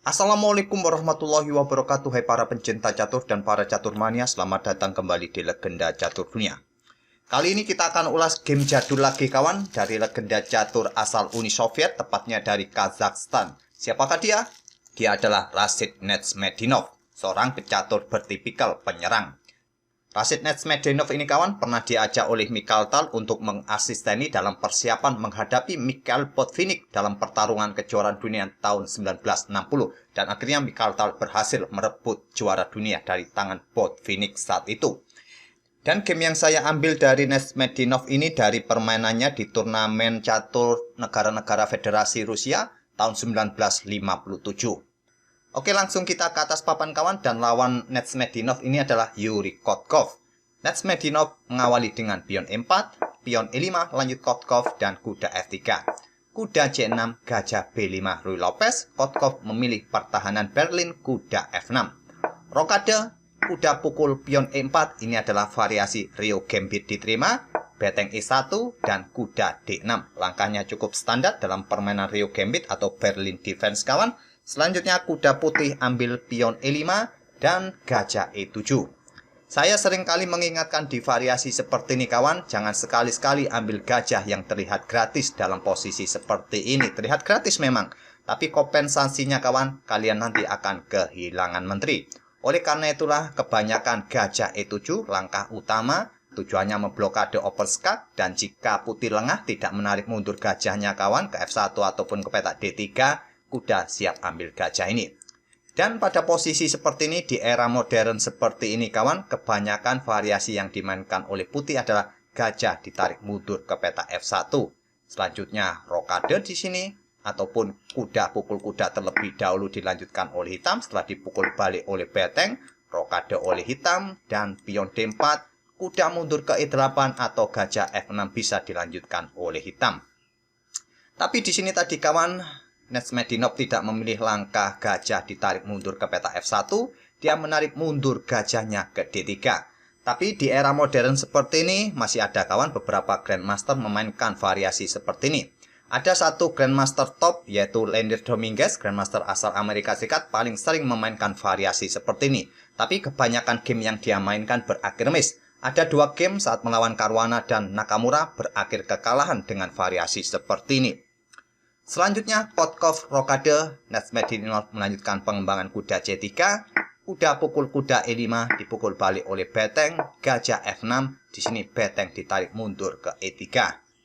Assalamualaikum warahmatullahi wabarakatuh. Hai para pencinta catur dan para catur mania, selamat datang kembali di Legenda Catur Dunia. Kali ini kita akan ulas game jadul lagi kawan, dari legenda catur asal Uni Soviet, tepatnya dari Kazakhstan. Siapakah dia? Dia adalah Rashid Netsmedinov, seorang pecatur bertipikal penyerang. Rashid Netsmedinov ini kawan pernah diajak oleh Mikhail Tal untuk mengasisteni dalam persiapan menghadapi Mikhail Botvinnik dalam pertarungan kejuaraan dunia tahun 1960, dan akhirnya Mikhail Tal berhasil merebut juara dunia dari tangan Botvinnik saat itu. Dan game yang saya ambil dari Netsmedinov ini dari permainannya di turnamen catur negara-negara Federasi Rusia tahun 1957. Oke, langsung kita ke atas papan kawan, dan lawan Netsmedinov ini adalah Yuri Kotkov. Netsmedinov mengawali dengan pion E4, pion E5, lanjut Kotkov dan kuda F3. Kuda C6, gajah B5, Ruy Lopez. Kotkov memilih pertahanan Berlin, kuda F6. Rokade, kuda pukul pion E4, ini adalah variasi Rio Gambit diterima, beteng E1 dan kuda D6. Langkahnya cukup standar dalam permainan Rio Gambit atau Berlin Defense kawan. Selanjutnya kuda putih ambil pion E5 dan gajah E7. Saya seringkali mengingatkan di variasi seperti ini kawan, jangan sekali-sekali ambil gajah yang terlihat gratis dalam posisi seperti ini. Terlihat gratis memang, tapi kompensasinya kawan, kalian nanti akan kehilangan menteri. Oleh karena itulah kebanyakan gajah E7 langkah utama, tujuannya memblokade overscud, dan jika putih lengah tidak menarik mundur gajahnya kawan ke F1 ataupun ke petak D3, kuda siap ambil gajah ini. Dan pada posisi seperti ini di era modern seperti ini kawan, kebanyakan variasi yang dimainkan oleh putih adalah gajah ditarik mundur ke petak F1. Selanjutnya rokade di sini, ataupun kuda pukul kuda terlebih dahulu dilanjutkan oleh hitam, setelah dipukul balik oleh beteng, rokade oleh hitam, dan pion D4, kuda mundur ke E8 atau gajah F6 bisa dilanjutkan oleh hitam. Tapi di sini tadi kawan, Netsmedinov tidak memilih langkah gajah ditarik mundur ke petak F1, dia menarik mundur gajahnya ke D3. Tapi di era modern seperti ini, masih ada kawan beberapa Grandmaster memainkan variasi seperti ini. Ada satu Grandmaster top, yaitu Leonid Dominguez, Grandmaster asal Amerika Serikat, paling sering memainkan variasi seperti ini. Tapi kebanyakan game yang dia mainkan berakhir miss. Ada dua game saat melawan Caruana dan Nakamura berakhir kekalahan dengan variasi seperti ini. Selanjutnya Kotkov rokade, Netsmedinov melanjutkan pengembangan kuda C3, kuda pukul kuda E5 dipukul balik oleh beteng, gajah F6, di sini beteng ditarik mundur ke E3.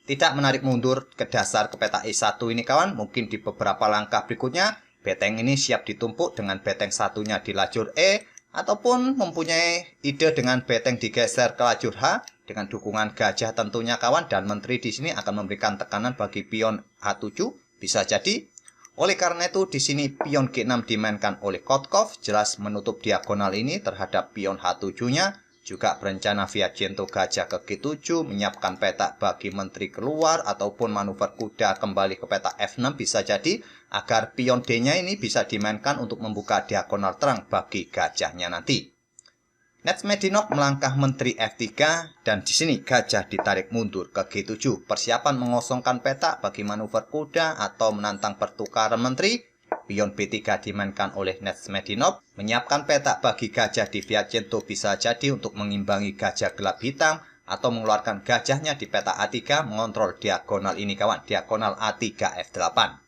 Tidak menarik mundur ke dasar ke petak E1 ini kawan, mungkin di beberapa langkah berikutnya beteng ini siap ditumpuk dengan beteng satunya di lajur E, ataupun mempunyai ide dengan beteng digeser ke lajur H dengan dukungan gajah tentunya kawan, dan menteri di sini akan memberikan tekanan bagi pion H7. Bisa jadi. Oleh karena itu di sini pion G6 dimainkan oleh Kotkov, jelas menutup diagonal ini terhadap pion H7-nya. Juga berencana via Gento gajah ke G7, menyiapkan petak bagi menteri keluar, ataupun manuver kuda kembali ke petak F6 bisa jadi, agar pion D-nya ini bisa dimainkan untuk membuka diagonal terang bagi gajahnya nanti. Netsmedinov melangkah menteri F3, dan di sini gajah ditarik mundur ke G7. Persiapan mengosongkan petak bagi manuver kuda atau menantang pertukaran menteri. Pion B3 dimainkan oleh Netsmedinov, menyiapkan petak bagi gajah di Viagento bisa jadi untuk mengimbangi gajah gelap hitam, atau mengeluarkan gajahnya di petak A3 mengontrol diagonal ini kawan, diagonal A3 F8.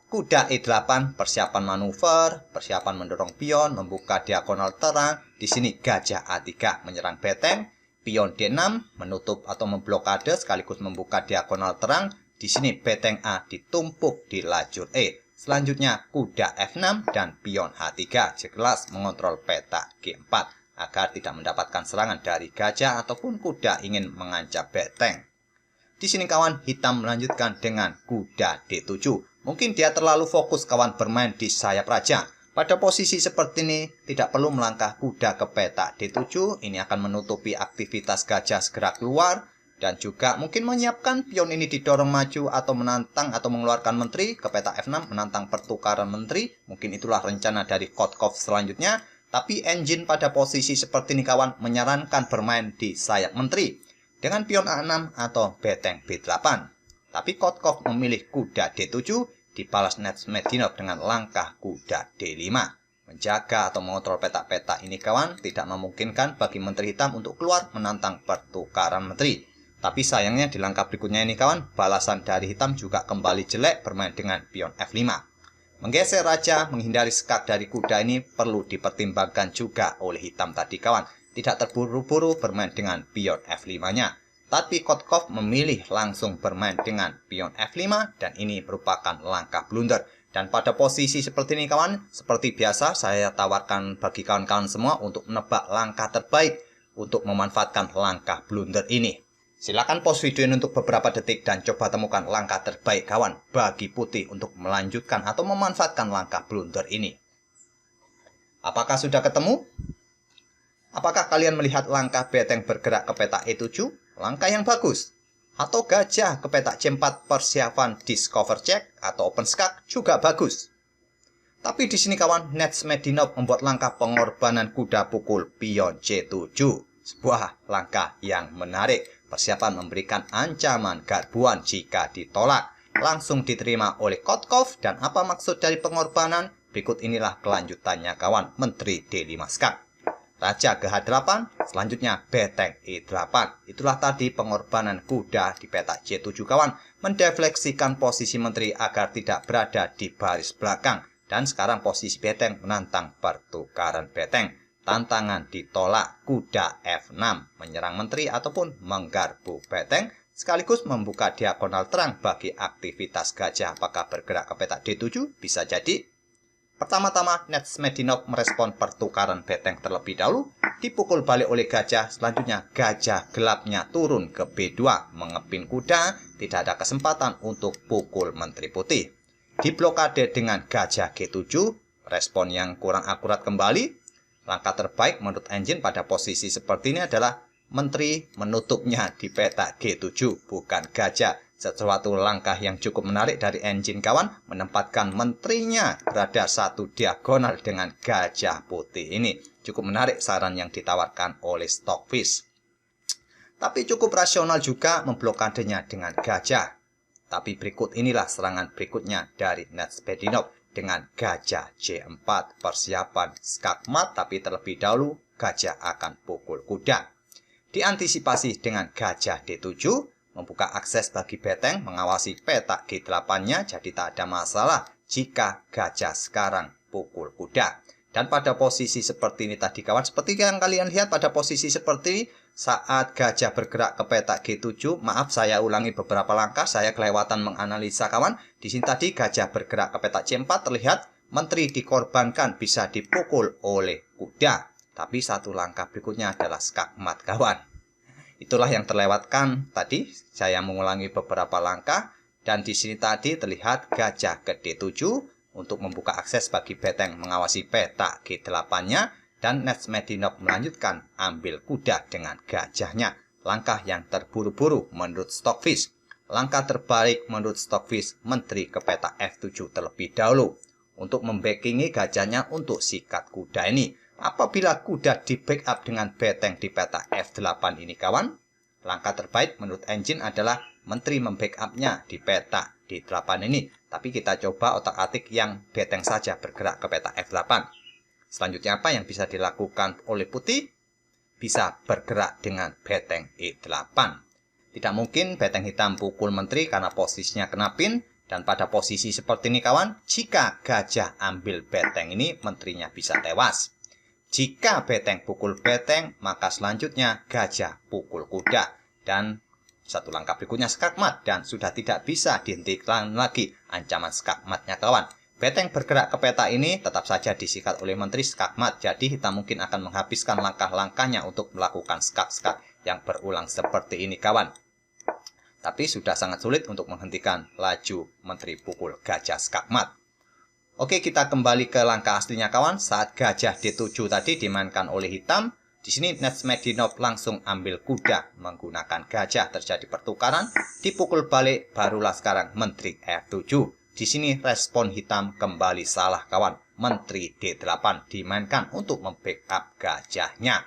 Kuda E8, persiapan manuver, persiapan mendorong pion, membuka diagonal terang. Di sini gajah A3 menyerang beteng, pion D6 menutup atau memblokade sekaligus membuka diagonal terang. Di sini beteng A ditumpuk di lajur E. Selanjutnya kuda F6 dan pion H3 jelas mengontrol petak G4 agar tidak mendapatkan serangan dari gajah ataupun kuda ingin mengancam beteng. Di sini kawan, hitam melanjutkan dengan kuda D7. Mungkin dia terlalu fokus kawan bermain di sayap raja. Pada posisi seperti ini tidak perlu melangkah kuda ke petak D7. Ini akan menutupi aktivitas gajah segera keluar. Dan juga mungkin menyiapkan pion ini didorong maju atau menantang atau mengeluarkan menteri ke petak F6, menantang pertukaran menteri. Mungkin itulah rencana dari Kotkov selanjutnya. Tapi engine pada posisi seperti ini kawan menyarankan bermain di sayap menteri dengan pion A6 atau beteng B8. Tapi Kotkov memilih kuda D7, dibalas Netsmedinov dengan langkah kuda D5. Menjaga atau mengontrol petak-petak ini kawan tidak memungkinkan bagi Menteri Hitam untuk keluar menantang pertukaran menteri. Tapi sayangnya di langkah berikutnya ini kawan, balasan dari Hitam juga kembali jelek bermain dengan pion F5. Menggeser raja menghindari skak dari kuda ini perlu dipertimbangkan juga oleh Hitam tadi kawan. Tidak terburu-buru bermain dengan pion F5-nya. Tapi Kotkov memilih langsung bermain dengan pion F5 dan ini merupakan langkah blunder. Dan pada posisi seperti ini kawan, seperti biasa saya tawarkan bagi kawan-kawan semua untuk menebak langkah terbaik untuk memanfaatkan langkah blunder ini. Silakan pause video ini untuk beberapa detik dan coba temukan langkah terbaik kawan bagi putih untuk melanjutkan atau memanfaatkan langkah blunder ini. Apakah sudah ketemu? Apakah kalian melihat langkah beteng bergerak ke petak E7? Langkah yang bagus. Atau gajah ke petak C4 persiapan discover check atau open skak juga bagus. Tapi di sini kawan, Netsmedinov membuat langkah pengorbanan kuda pukul pion C7. Sebuah langkah yang menarik. Persiapan memberikan ancaman garbuan jika ditolak. Langsung diterima oleh Kotkov. Dan apa maksud dari pengorbanan? Berikut inilah kelanjutannya kawan. Menteri D5 skak. Raja ke H8, selanjutnya beteng E8. Itulah tadi pengorbanan kuda di petak C7 kawan. Mendefleksikan posisi menteri agar tidak berada di baris belakang. Dan sekarang posisi beteng menantang pertukaran beteng. Tantangan ditolak, kuda F6 menyerang menteri ataupun menggarpu beteng. Sekaligus membuka diagonal terang bagi aktivitas gajah. Apakah bergerak ke petak D7? Bisa jadi. Pertama-tama, Netsmedinov merespon pertukaran beteng terlebih dahulu, dipukul balik oleh gajah, selanjutnya gajah gelapnya turun ke B2, mengepin kuda, tidak ada kesempatan untuk pukul menteri putih. Diblokade dengan gajah G7, respon yang kurang akurat kembali. Langkah terbaik menurut engine pada posisi seperti ini adalah menteri menutupnya di petak G7, bukan gajah. Sesuatu langkah yang cukup menarik dari engine kawan, menempatkan menterinya berada satu diagonal dengan gajah putih ini. Cukup menarik saran yang ditawarkan oleh Stockfish. Tapi cukup rasional juga memblokadenya dengan gajah. Tapi berikut inilah serangan berikutnya dari Netsmedinov dengan gajah C4 persiapan skakmat, tapi terlebih dahulu gajah akan pukul kuda. Diantisipasi dengan gajah D7, membuka akses bagi beteng mengawasi petak G8-nya, jadi tak ada masalah jika gajah sekarang pukul kuda. Dan pada posisi seperti ini tadi kawan, seperti yang kalian lihat pada posisi seperti ini, saat gajah bergerak ke petak G7, maaf saya ulangi beberapa langkah, saya kelewatan menganalisa kawan. Di sini tadi gajah bergerak ke petak C4, terlihat menteri dikorbankan bisa dipukul oleh kuda. Tapi satu langkah berikutnya adalah skakmat kawan. Itulah yang terlewatkan tadi, saya mengulangi beberapa langkah. Dan di sini tadi terlihat gajah ke D7 untuk membuka akses bagi beteng mengawasi petak G8-nya. Dan Netsmedinov melanjutkan ambil kuda dengan gajahnya. Langkah yang terburu-buru menurut Stockfish. Langkah terbaik menurut Stockfish, menteri ke petak F7 terlebih dahulu. Untuk membackingi gajahnya untuk sikat kuda ini. Apabila kuda di backup dengan beteng di petak F8 ini kawan, langkah terbaik menurut engine adalah menteri membackupnya di petak D8 ini. Tapi kita coba otak-atik yang beteng saja bergerak ke petak F8. Selanjutnya apa yang bisa dilakukan oleh putih? Bisa bergerak dengan beteng E8. Tidak mungkin beteng hitam pukul menteri karena posisinya kena pin. Dan pada posisi seperti ini kawan, jika gajah ambil beteng ini, menterinya bisa tewas. Jika beteng pukul beteng, maka selanjutnya gajah pukul kuda. Dan satu langkah berikutnya skakmat. Dan sudah tidak bisa dihentikan lagi ancaman skakmatnya kawan. Beteng bergerak ke peta ini tetap saja disikat oleh menteri skakmat. Jadi hitam mungkin akan menghabiskan langkah-langkahnya untuk melakukan skak-skak yang berulang seperti ini kawan. Tapi sudah sangat sulit untuk menghentikan laju menteri pukul gajah skakmat. Oke, kita kembali ke langkah aslinya kawan. Saat gajah D7 tadi dimainkan oleh hitam, di sini Netsmedinov langsung ambil kuda menggunakan gajah, terjadi pertukaran, dipukul balik, barulah sekarang menteri F7. Di sini respon hitam kembali salah kawan. Menteri D8 dimainkan untuk membackup gajahnya.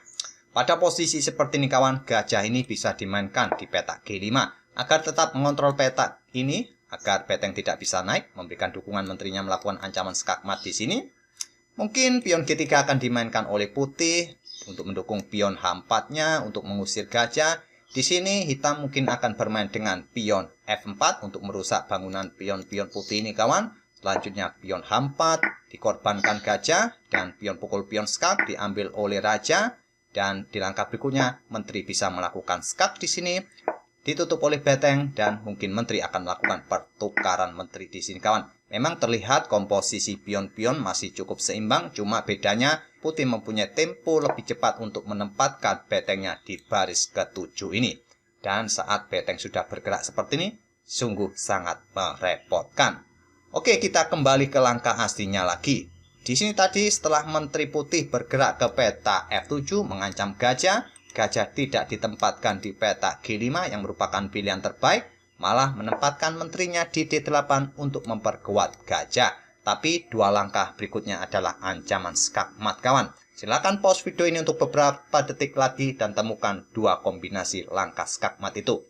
Pada posisi seperti ini kawan, gajah ini bisa dimainkan di petak G5 agar tetap mengontrol petak ini agar beteng tidak bisa naik, memberikan dukungan menterinya melakukan ancaman skakmat di sini. Mungkin pion G3 akan dimainkan oleh putih untuk mendukung pion H4-nya untuk mengusir gajah. Di sini hitam mungkin akan bermain dengan pion F4 untuk merusak bangunan pion-pion putih ini kawan. Selanjutnya pion H4 dikorbankan gajah dan pion pukul pion skak diambil oleh raja. Dan di langkah berikutnya menteri bisa melakukan skak di sini ditutup oleh beteng dan mungkin menteri akan melakukan pertukaran menteri di sini kawan. Memang terlihat komposisi pion-pion masih cukup seimbang, cuma bedanya putih mempunyai tempo lebih cepat untuk menempatkan betengnya di baris ke-7 ini. Dan saat beteng sudah bergerak seperti ini, sungguh sangat merepotkan. Oke, kita kembali ke langkah aslinya lagi. Di sini tadi setelah menteri putih bergerak ke peta F7 mengancam gajah, gajah tidak ditempatkan di peta G5 yang merupakan pilihan terbaik, malah menempatkan menterinya di D8 untuk memperkuat gajah. Tapi dua langkah berikutnya adalah ancaman skakmat kawan. Silakan pause video ini untuk beberapa detik lagi dan temukan dua kombinasi langkah skakmat itu.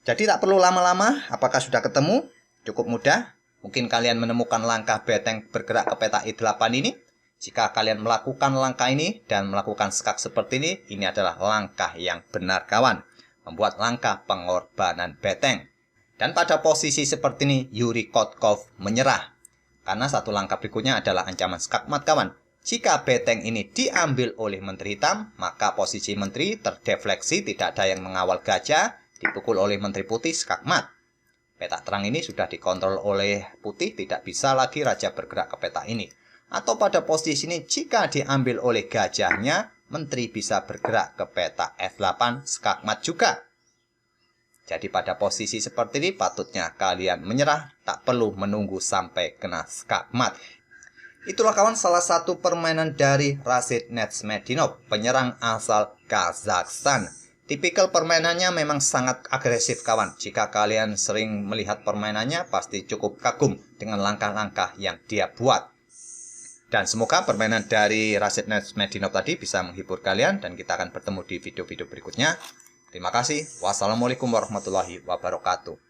Jadi tak perlu lama-lama, apakah sudah ketemu? Cukup mudah. Mungkin kalian menemukan langkah beteng bergerak ke peta I8 ini. Jika kalian melakukan langkah ini dan melakukan skak seperti ini adalah langkah yang benar kawan. Membuat langkah pengorbanan beteng. Dan pada posisi seperti ini, Yuri Kotkov menyerah. Karena satu langkah berikutnya adalah ancaman skakmat kawan. Jika beteng ini diambil oleh menteri hitam, maka posisi menteri terdefleksi, tidak ada yang mengawal gajah. Dipukul oleh menteri putih skakmat. Peta terang ini sudah dikontrol oleh putih, tidak bisa lagi raja bergerak ke peta ini. Atau pada posisi ini jika diambil oleh gajahnya, menteri bisa bergerak ke peta F8 skakmat juga. Jadi pada posisi seperti ini patutnya kalian menyerah, tak perlu menunggu sampai kena skakmat. Itulah kawan salah satu permainan dari Rashid Netsmedinov, penyerang asal Kazakhstan. Tipikal permainannya memang sangat agresif kawan. Jika kalian sering melihat permainannya pasti cukup kagum dengan langkah-langkah yang dia buat. Dan semoga permainan dari Rashid Netsmedinov tadi bisa menghibur kalian dan kita akan bertemu di video-video berikutnya. Terima kasih. Wassalamualaikum warahmatullahi wabarakatuh.